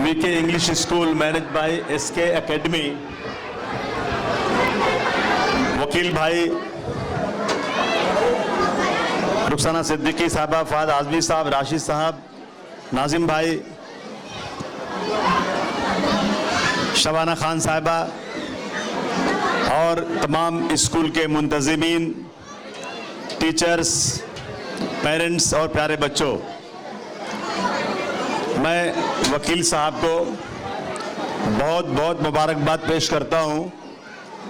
VK English School managed by SK Academy, वकील भाई रुखसाना सिद्दीकी साहबा, फहद आजमी साहब, राशिद साहब, नाजिम भाई, शबाना खान साहिबा और तमाम स्कूल के मुंतज़िमीन, टीचर्स, पेरेंट्स और प्यारे बच्चों, मैं वकील साहब को बहुत बहुत मुबारकबाद पेश करता हूं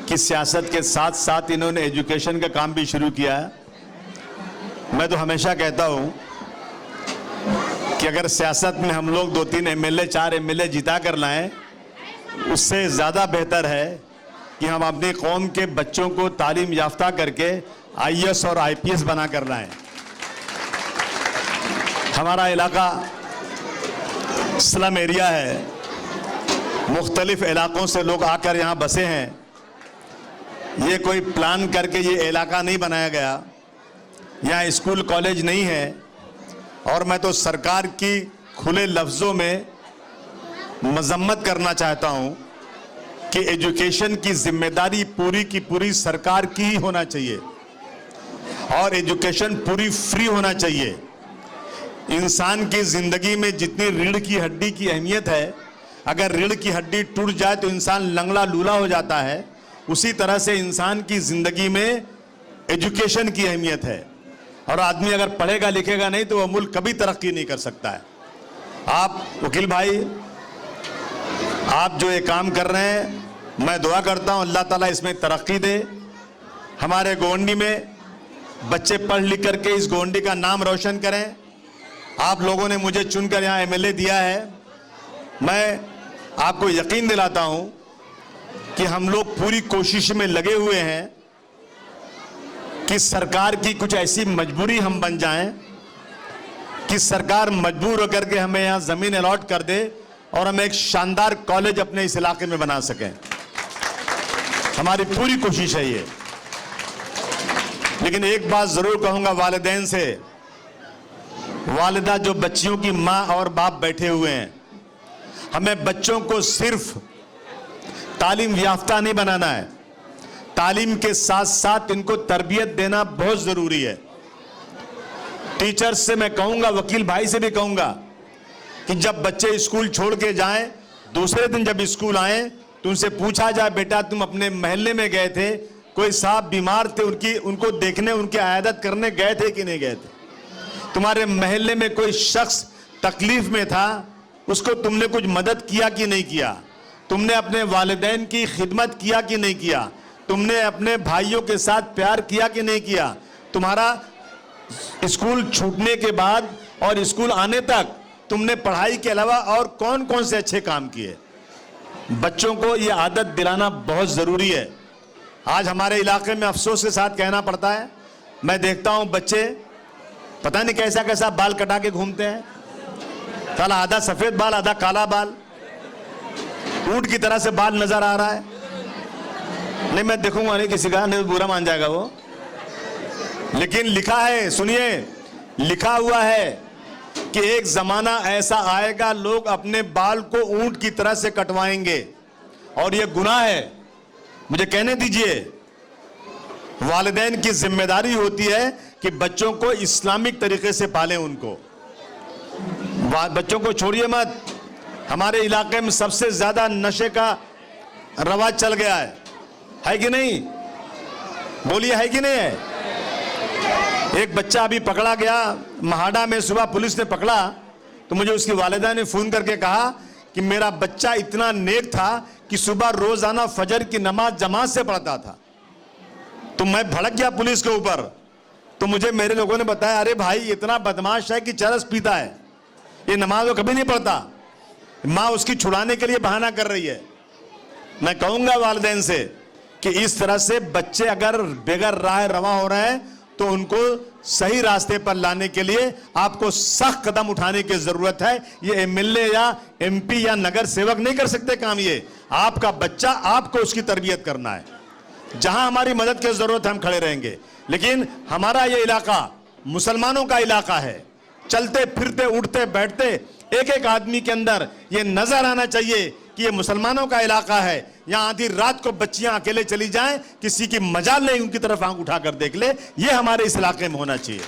कि सियासत के साथ साथ इन्होंने एजुकेशन का काम भी शुरू किया है। मैं तो हमेशा कहता हूं कि अगर सियासत में हम लोग 2-3 MLA 4 MLA जिता कर लाएं, उससे ज़्यादा बेहतर है कि हम अपनी कौम के बच्चों को तालीम याफ्ता करके IAS और IPS बना कर लाएं। हमारा इलाका स्लम एरिया है, मुख्तलिफ इलाकों से लोग आकर यहाँ बसे हैं। ये कोई प्लान करके ये इलाका नहीं बनाया गया, यहाँ स्कूल कॉलेज नहीं है। और मैं तो सरकार की खुले लफ्ज़ों में मजम्मत करना चाहता हूँ कि एजुकेशन की जिम्मेदारी पूरी की पूरी सरकार की ही होना चाहिए और एजुकेशन पूरी फ्री होना चाहिए। इंसान की ज़िंदगी में जितनी रीढ़ की हड्डी की अहमियत है, अगर रीढ़ की हड्डी टूट जाए तो इंसान लंगड़ा लूला हो जाता है, उसी तरह से इंसान की ज़िंदगी में एजुकेशन की अहमियत है। और आदमी अगर पढ़ेगा लिखेगा नहीं तो वह मुल्क कभी तरक्की नहीं कर सकता है। आप वकील भाई, आप जो ये काम कर रहे हैं, मैं दुआ करता हूँ अल्लाह ताला इसमें तरक्की दे। हमारे गोंडी में बच्चे पढ़ लिख करके इस गोंडी का नाम रोशन करें। आप लोगों ने मुझे चुनकर यहाँ MLA दिया है। मैं आपको यकीन दिलाता हूँ कि हम लोग पूरी कोशिश में लगे हुए हैं कि सरकार की कुछ ऐसी मजबूरी हम बन जाएं कि सरकार मजबूर होकर के हमें यहाँ ज़मीन अलॉट कर दे और हम एक शानदार कॉलेज अपने इस इलाके में बना सकें। हमारी पूरी कोशिश है ये। लेकिन एक बात ज़रूर कहूँगा वालिदैन से, वालिदा जो बच्चियों की माँ और बाप बैठे हुए हैं, हमें बच्चों को सिर्फ तालीम याफ्ता नहीं बनाना है, तालीम के साथ साथ इनको तरबियत देना बहुत ज़रूरी है। टीचर्स से मैं कहूँगा, वकील भाई से भी कहूँगा कि जब बच्चे स्कूल छोड़ के जाएं, दूसरे दिन जब स्कूल आएं तो उनसे पूछा जाए, बेटा तुम अपने मोहल्ले में गए थे, कोई साहब बीमार थे, उनको देखने, उनकी आयादत करने गए थे कि नहीं गए थे? तुम्हारे मोहल्ले में कोई शख्स तकलीफ में था, उसको तुमने कुछ मदद किया कि नहीं किया? तुमने अपने वालिदैन की खिदमत किया कि नहीं किया? तुमने अपने भाइयों के साथ प्यार किया कि नहीं किया? तुम्हारा स्कूल छूटने के बाद और स्कूल आने तक तुमने पढ़ाई के अलावा और कौन कौन से अच्छे काम किए? बच्चों को ये आदत दिलाना बहुत ज़रूरी है। आज हमारे इलाके में अफसोस के साथ कहना पड़ता है, मैं देखता हूँ बच्चे पता नहीं कैसा कैसा बाल कटा के घूमते हैं। साला आधा सफ़ेद बाल, आधा काला बाल, ऊंट की तरह से बाल नज़र आ रहा है। नहीं, मैं देखूंगा नहीं किसी का, नहीं बुरा मान जाएगा वो। लेकिन लिखा है, सुनिए, लिखा हुआ है कि एक ज़माना ऐसा आएगा लोग अपने बाल को ऊंट की तरह से कटवाएंगे और ये गुनाह है। मुझे कहने दीजिए, वालिदैन की जिम्मेदारी होती है कि बच्चों को इस्लामिक तरीके से पालें। उनको बच्चों को छोड़िए मत। हमारे इलाके में सबसे ज़्यादा नशे का रवाज चल गया है कि नहीं? बोलिए, है कि नहीं है? एक बच्चा अभी पकड़ा गया महाड़ा में, सुबह पुलिस ने पकड़ा तो मुझे उसकी वालिदा ने फ़ोन करके कहा कि मेरा बच्चा इतना नेक था कि सुबह रोज़ाना फजर की नमाज जमात से पढ़ता था। तो मैं भड़क गया पुलिस के ऊपर। तो मुझे मेरे लोगों ने बताया, अरे भाई इतना बदमाश है कि चरस पीता है, ये नमाज वो कभी नहीं पढ़ता, माँ उसकी छुड़ाने के लिए बहाना कर रही है। मैं कहूँगा वालिदैन से कि इस तरह से बच्चे अगर बेगर राह रवा हो रहे हैं तो उनको सही रास्ते पर लाने के लिए आपको सख्त कदम उठाने की ज़रूरत है। ये MLA या MP या नगर सेवक नहीं कर सकते काम। ये आपका बच्चा, आपको उसकी तरबियत करना है। जहां हमारी मदद की ज़रूरत है हम खड़े रहेंगे। लेकिन हमारा ये इलाका मुसलमानों का इलाका है, चलते फिरते उठते बैठते एक एक आदमी के अंदर ये नजर आना चाहिए कि ये मुसलमानों का इलाका है, यहाँ आधी रात को बच्चियां अकेले चली जाएं, किसी की मजाल नहीं उनकी तरफ आंख उठाकर देख ले, ये हमारे इस इलाके में होना चाहिए।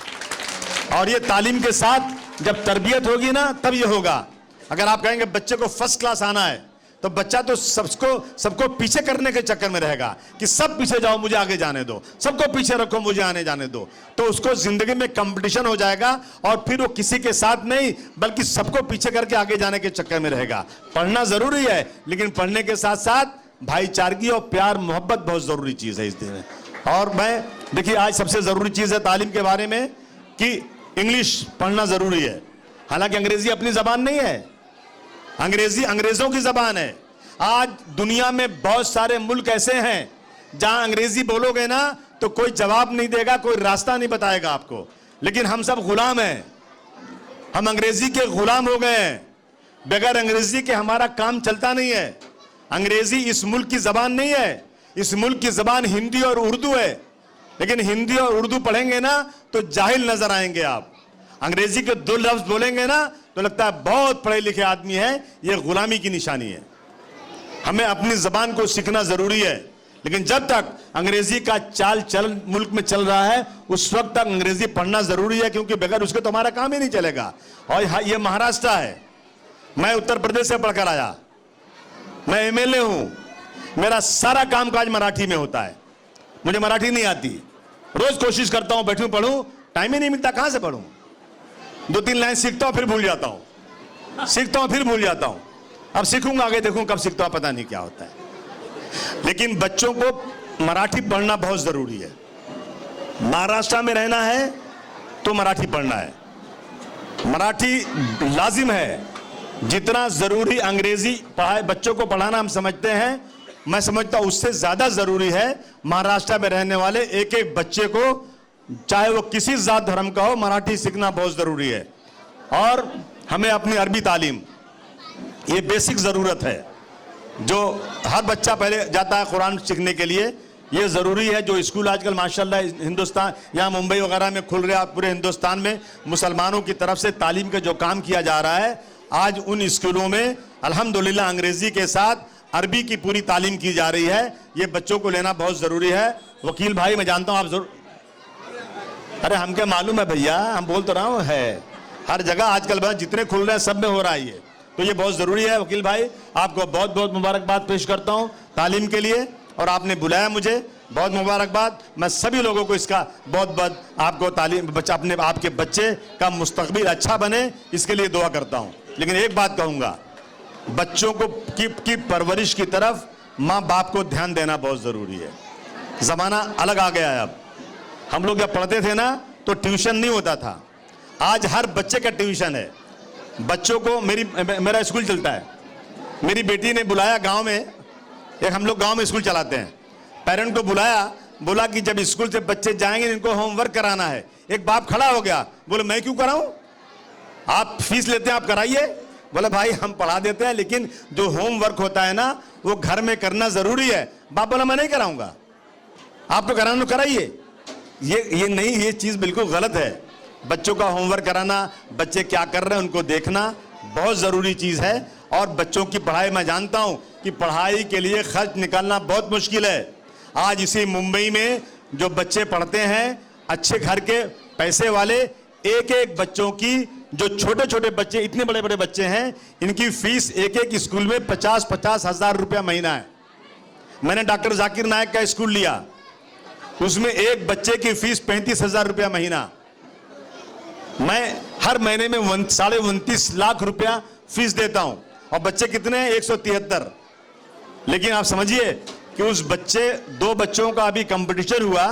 और ये तालीम के साथ जब तरबियत होगी ना तब ये होगा। अगर आप कहेंगे बच्चे को फर्स्ट क्लास आना है तो बच्चा तो सबको पीछे करने के चक्कर में रहेगा कि सब पीछे जाओ मुझे आगे जाने दो, सबको पीछे रखो मुझे आने जाने दो, तो उसको जिंदगी में कंपटीशन हो जाएगा और फिर वो किसी के साथ नहीं बल्कि सबको पीछे करके आगे जाने के चक्कर में रहेगा। पढ़ना जरूरी है, लेकिन पढ़ने के साथ साथ भाईचारगी और प्यार मोहब्बत बहुत जरूरी चीज है इस दिन में। और मैं देखिए आज सबसे जरूरी चीज है तालीम के बारे में कि इंग्लिश पढ़ना जरूरी है। हालांकि अंग्रेजी अपनी जबान नहीं है, अंग्रेजी अंग्रेजों की जबान है। आज दुनिया में बहुत सारे मुल्क ऐसे हैं जहां अंग्रेजी बोलोगे ना तो कोई जवाब नहीं देगा, कोई रास्ता नहीं बताएगा आपको। लेकिन हम सब गुलाम हैं, हम अंग्रेजी के गुलाम हो गए हैं। बगैर अंग्रेजी के हमारा काम चलता नहीं है। अंग्रेजी इस मुल्क की जबान नहीं है, इस मुल्क की जबान हिंदी और उर्दू है। लेकिन हिंदी और उर्दू पढ़ेंगे ना तो जाहिल नजर आएंगे आप। अंग्रेजी के दो लफ्ज बोलेंगे ना तो लगता है बहुत पढ़े लिखे आदमी है, ये गुलामी की निशानी है। हमें अपनी जबान को सीखना जरूरी है, लेकिन जब तक अंग्रेजी का चाल चलन मुल्क में चल रहा है उस वक्त तक अंग्रेजी पढ़ना जरूरी है, क्योंकि बगैर उसके तो हमारा काम ही नहीं चलेगा। और ये महाराष्ट्र है, मैं उत्तर प्रदेश से पढ़कर आया, मैं एमएलए हूं, मेरा सारा कामकाज मराठी में होता है, मुझे मराठी नहीं आती। रोज कोशिश करता हूं बैठूं पढ़ूं, टाइम ही नहीं मिलता, कहां से पढ़ूं। 2-3 लाइन सीखता हूं फिर भूल जाता हूं, सीखता हूं फिर भूल जाता हूं। अब सीखूंगा, आगे देखूं कब सीखता हूं, पता नहीं क्या होता है। लेकिन बच्चों को मराठी पढ़ना बहुत जरूरी है। महाराष्ट्र में रहना है तो मराठी पढ़ना है, मराठी लाजिम है। जितना जरूरी अंग्रेजी पढ़ाए बच्चों को पढ़ाना हम समझते हैं, मैं समझता हूं उससे ज्यादा जरूरी है महाराष्ट्र में रहने वाले एक एक बच्चे को, चाहे वो किसी जात धर्म का हो, मराठी सीखना बहुत जरूरी है। और हमें अपनी अरबी तालीम, ये बेसिक जरूरत है। जो हर बच्चा पहले जाता है कुरान सीखने के लिए, ये जरूरी है। जो स्कूल आजकल माशाल्लाह हिंदुस्तान या मुंबई वगैरह में खुल रहे हैं, पूरे हिंदुस्तान में मुसलमानों की तरफ से तालीम का जो काम किया जा रहा है, आज उन स्कूलों में अल्हम्दुलिल्लाह अंग्रेजी के साथ अरबी की पूरी तालीम की जा रही है। ये बच्चों को लेना बहुत जरूरी है। वकील भाई मैं जानता हूं आप जरूर, अरे हमके मालूम है भैया, हम बोल तो रहा हूं है हर जगह आजकल बस जितने खुल रहे हैं सब में हो रहा है ये, तो ये बहुत जरूरी है। वकील भाई आपको बहुत बहुत मुबारकबाद पेश करता हूं तालीम के लिए, और आपने बुलाया मुझे, बहुत मुबारकबाद। मैं सभी लोगों को इसका बहुत बहुत आपको तालीम, बच्चा अपने आपके बच्चे का मुस्तकबिल अच्छा बने इसके लिए दुआ करता हूं। लेकिन एक बात कहूंगा, बच्चों को की परवरिश की तरफ माँ बाप को ध्यान देना बहुत जरूरी है। जमाना अलग आ गया है। अब हम लोग जब पढ़ते थे ना तो ट्यूशन नहीं होता था, आज हर बच्चे का ट्यूशन है। बच्चों को मेरा स्कूल चलता है, मेरी बेटी ने बुलाया गांव में, एक हम लोग गांव में स्कूल चलाते हैं, पेरेंट को बुलाया, बोला कि जब स्कूल से बच्चे जाएंगे इनको होमवर्क कराना है। एक बाप खड़ा हो गया, बोले मैं क्यों कराऊं, आप फीस लेते हैं आप कराइए। बोला भाई हम पढ़ा देते हैं, लेकिन जो होमवर्क होता है ना वो घर में करना जरूरी है। बाप बोला मैं नहीं कराऊंगा, आपको कराना तो कराइए। ये नहीं, ये चीज बिल्कुल गलत है। बच्चों का होमवर्क कराना, बच्चे क्या कर रहे हैं उनको देखना बहुत जरूरी चीज है। और बच्चों की पढ़ाई, मैं जानता हूं कि पढ़ाई के लिए खर्च निकालना बहुत मुश्किल है। आज इसी मुंबई में जो बच्चे पढ़ते हैं, अच्छे घर के पैसे वाले, एक एक बच्चों की, जो छोटे छोटे बच्चे, इतने बड़े बड़े बच्चे हैं, इनकी फीस एक एक स्कूल में 50-50 हजार रुपया महीना है। मैंने डॉक्टर जाकिर नायक का स्कूल लिया, उसमें एक बच्चे की फीस 35,000 रुपया महीना। मैं हर महीने में 29.5 लाख रुपया फीस देता हूं, और बच्चे कितने हैं 173। लेकिन आप समझिए कि उस बच्चे, दो बच्चों का अभी कंपटीशन हुआ,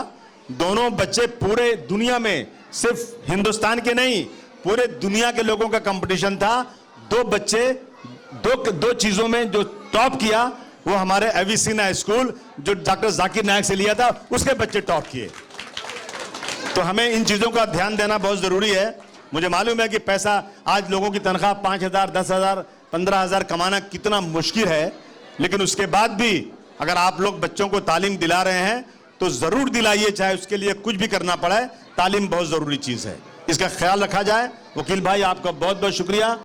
दोनों बच्चे पूरे दुनिया में, सिर्फ हिंदुस्तान के नहीं पूरे दुनिया के लोगों का कंपटीशन था। दो बच्चे दो चीजों में जो टॉप किया वो हमारे एविसिना स्कूल जो डॉक्टर जाकिर नायक से लिया था, उसके बच्चे टॉप किए। तो हमें इन चीजों का ध्यान देना बहुत जरूरी है। मुझे मालूम है कि पैसा, आज लोगों की तनख्वाह 5,000, 10,000, 15,000 कमाना कितना मुश्किल है, लेकिन उसके बाद भी अगर आप लोग बच्चों को तालीम दिला रहे हैं तो जरूर दिलाइए, चाहे उसके लिए कुछ भी करना पड़े। तालीम बहुत जरूरी चीज है, इसका ख्याल रखा जाए। वकील भाई आपका बहुत बहुत शुक्रिया।